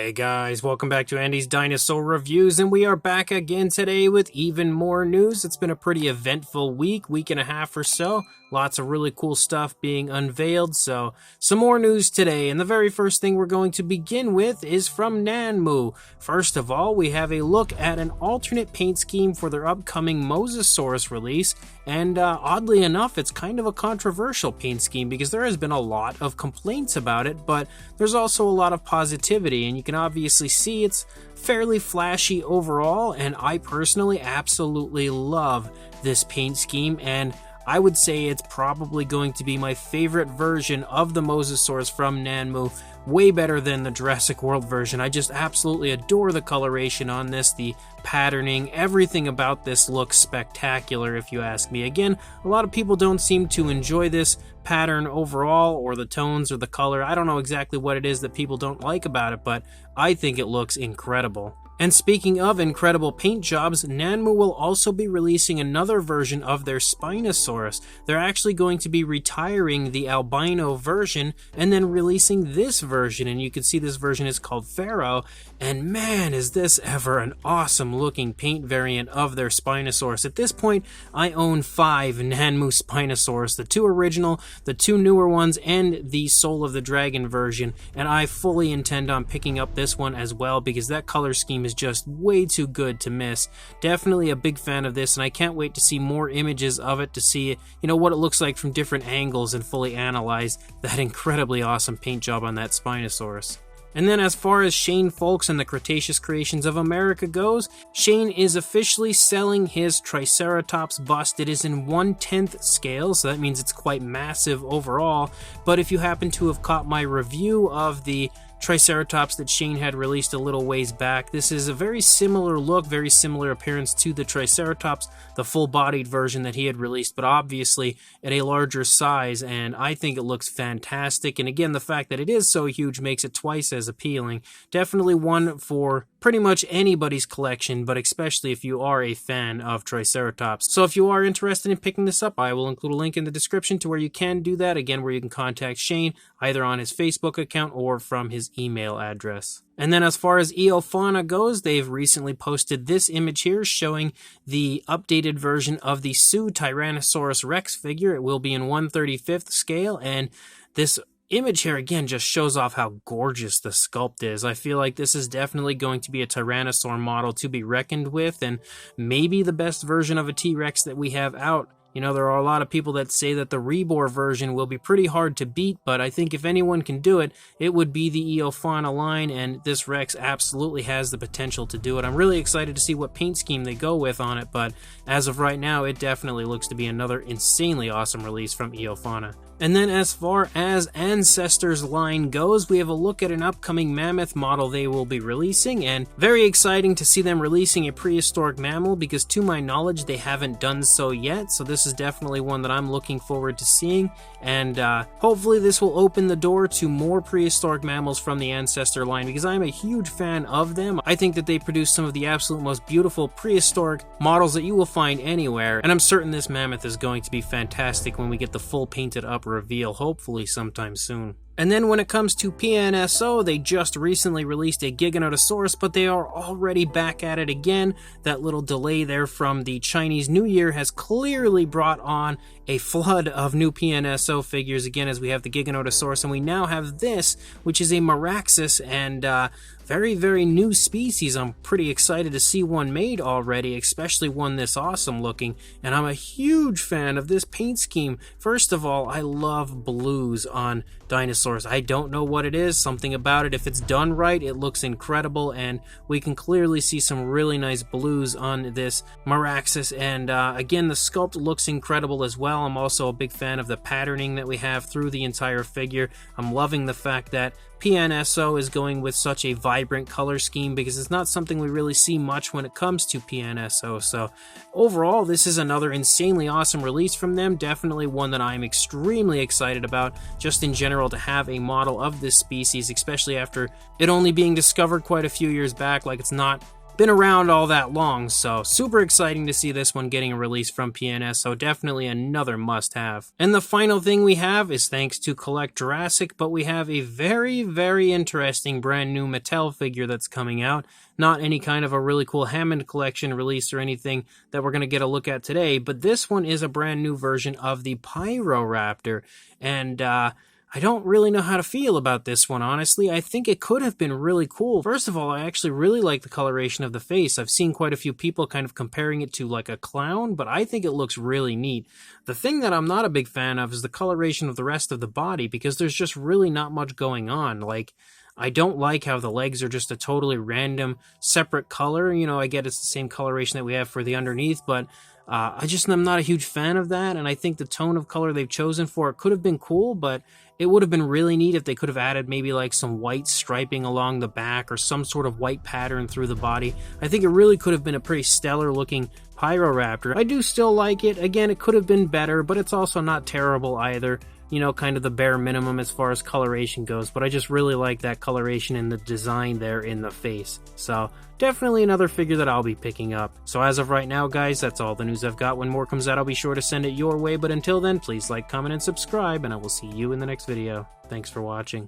Hey guys, welcome back to Andy's Dinosaur Reviews, and we are back again today with even more news. It's been a pretty eventful week and a half or so. Lots of really cool stuff being unveiled, so some more news today. And the very first thing we're going to begin with is from Nanmu. First of all, we have a look at an alternate paint scheme for their upcoming Mosasaurus release. And oddly enough, it's kind of a controversial paint scheme because there has been a lot of complaints about it, but there's also a lot of positivity, and you can obviously see it's fairly flashy overall, and I personally absolutely love this paint scheme, and I would say it's probably going to be my favorite version of the Mosasaurus from Nanmu, way better than the Jurassic World version. I just absolutely adore the coloration on this, the patterning, everything about this looks spectacular if you ask me. Again, a lot of people don't seem to enjoy this pattern overall, or the tones or the color. I don't know exactly what it is that people don't like about it, but I think it looks incredible. And speaking of incredible paint jobs, Nanmu will also be releasing another version of their Spinosaurus. They're actually going to be retiring the albino version and then releasing this version, and you can see this version is called Pharaoh, and man, is this ever an awesome looking paint variant of their Spinosaurus. At this point, I own 5 Nanmu Spinosaurus, the 2 original, the 2 newer ones, and the Soul of the Dragon version, and I fully intend on picking up this one as well because that color scheme is just way too good to miss. Definitely a big fan of this, and I can't wait to see more images of it to see, what it looks like from different angles and fully analyze that incredibly awesome paint job on that Spinosaurus. And then as far as Shane Folks and the Cretaceous Creations of America goes, Shane is officially selling his Triceratops bust. It is in 1/10 scale, so that means it's quite massive overall. But if you happen to have caught my review of the Triceratops that Shane had released a little ways back, this is a very similar look, very similar appearance to the Triceratops, the full-bodied version that he had released, but obviously at a larger size, and I think it looks fantastic. And again, the fact that it is so huge makes it twice as appealing. Definitely one for pretty much anybody's collection, but especially if you are a fan of Triceratops. So if you are interested in picking this up, I will include a link in the description to where you can do that, again, where you can contact Shane either on his Facebook account or from his email address. And then as far as EOFauna goes, they've recently posted this image here showing the updated version of the Tyrannosaurus Rex figure. It will be in 1/35 scale, and this image here again just shows off how gorgeous the sculpt is. I feel like this is definitely going to be a Tyrannosaur model to be reckoned with, and maybe the best version of a T-Rex that we have out. There are a lot of people that say that the Reborn version will be pretty hard to beat, but I think if anyone can do it, it would be the EOFauna line, and this Rex absolutely has the potential to do it. I'm really excited to see what paint scheme they go with on it, but as of right now, it definitely looks to be another insanely awesome release from EOFauna. And then as far as Ancestors line goes, we have a look at an upcoming mammoth model they will be releasing, and very exciting to see them releasing a prehistoric mammal because to my knowledge they haven't done so yet, so this is definitely one that I'm looking forward to seeing, and hopefully this will open the door to more prehistoric mammals from the Ancestor line because I'm a huge fan of them. I think that they produce some of the absolute most beautiful prehistoric models that you will find anywhere, and I'm certain this mammoth is going to be fantastic when we get the full painted up reveal, hopefully sometime soon. And then when it comes to PNSO, they just recently released a Giganotosaurus, but they are already back at it again. That little delay there from the Chinese New Year has clearly brought on a flood of new PNSO figures again, as we have the Giganotosaurus, and we now have this, which is a Meraxes, and very, very new species. I'm pretty excited to see one made already, especially one this awesome looking, and I'm a huge fan of this paint scheme. First of all, I love blues on dinosaurs. I don't know what it is, something about it. If it's done right, it looks incredible, and we can clearly see some really nice blues on this Meraxes, and again, the sculpt looks incredible as well. I'm also a big fan of the patterning that we have through the entire figure. I'm loving the fact that PNSO is going with such a vibrant color scheme because it's not something we really see much when it comes to PNSO. So overall, this is another insanely awesome release from them. Definitely one that I'm extremely excited about just in general to have a model of this species, especially after it only being discovered quite a few years back. Like, it's not been around all that long, so super exciting to see this one getting a release from PNSO. Definitely another must-have. And the final thing we have is thanks to Collect Jurassic, but we have a very, very interesting brand new Mattel figure that's coming out. Not any kind of a really cool Hammond collection release or anything that we're going to get a look at today, but this one is a brand new version of the Pyro Raptor, and I don't really know how to feel about this one, honestly. I think it could have been really cool. First of all, I actually really like the coloration of the face. I've seen quite a few people kind of comparing it to like a clown, but I think it looks really neat. The thing that I'm not a big fan of is the coloration of the rest of the body, because there's just really not much going on. Like, I don't like how the legs are just a totally random, separate color. You know, I get it's the same coloration that we have for the underneath, but I'm not a huge fan of that, and I think the tone of color they've chosen for it could have been cool, but it would have been really neat if they could have added maybe like some white striping along the back or some sort of white pattern through the body. I think it really could have been a pretty stellar looking Pyro Raptor. I do still like it. Again, it could have been better, but it's also not terrible either. You know, kind of the bare minimum as far as coloration goes, but I just really like that coloration and the design there in the face. So definitely another figure that I'll be picking up. So as of right now, guys, that's all the news I've got. When more comes out, I'll be sure to send it your way, but until then, please like, comment, and subscribe, and I will see you in the next video. Thanks for watching.